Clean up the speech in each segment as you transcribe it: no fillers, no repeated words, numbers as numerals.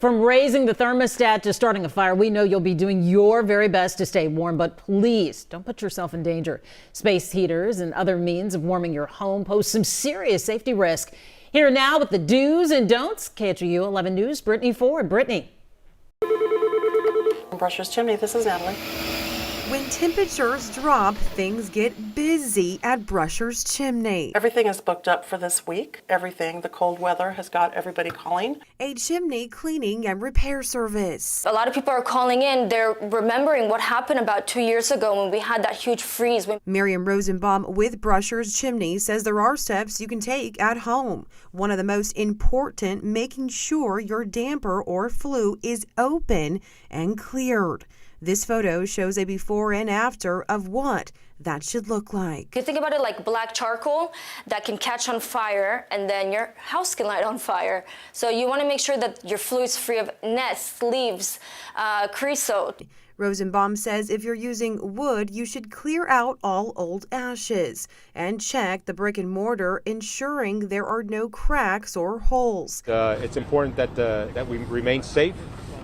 From raising the thermostat to starting a fire, we know you'll be doing your very best to stay warm, but please don't put yourself in danger. Space heaters and other means of warming your home pose some serious safety risk. Here now with the do's and don'ts, KHOU 11 News, Brittany Ford. Brittany. From Brusher's Chimney, this is Natalie. When temperatures drop, things get busy at Brusher's Chimney. Everything is booked up for this week. Everything, the cold weather has got everybody calling. A chimney cleaning and repair service. A lot of people are calling in. They're remembering what happened about 2 years ago when we had that huge freeze. Miriam Rosenbaum with Brusher's Chimney says there are steps you can take at home. One of the most important, making sure your damper or flue is open and cleared. This photo shows a before and after of what that should look like. You think about it like black charcoal that can catch on fire and then your house can light on fire. So you want to make sure that your flue is free of nests, leaves, creosote. Rosenbaum says if you're using wood, you should clear out all old ashes and check the brick and mortar, ensuring there are no cracks or holes. It's important that we remain safe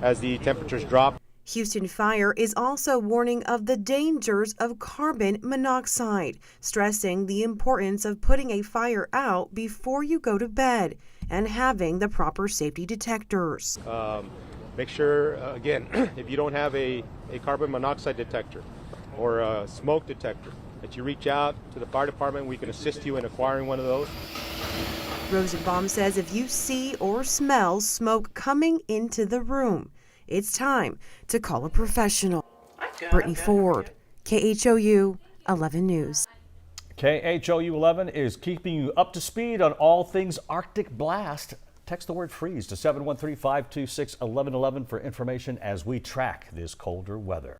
as the temperatures drop. Houston Fire is also warning of the dangers of carbon monoxide, stressing the importance of putting a fire out before you go to bed and having the proper safety detectors. Make sure, again, if you don't have a carbon monoxide detector or a smoke detector, that you reach out to the fire department. We can assist you in acquiring one of those. Rosenbaum says if you see or smell smoke coming into the room, it's time to call a professional. Brittany Ford, KHOU 11 News. KHOU 11 is keeping you up to speed on all things Arctic blast. Text the word freeze to 713-526-1111 for information as we track this colder weather.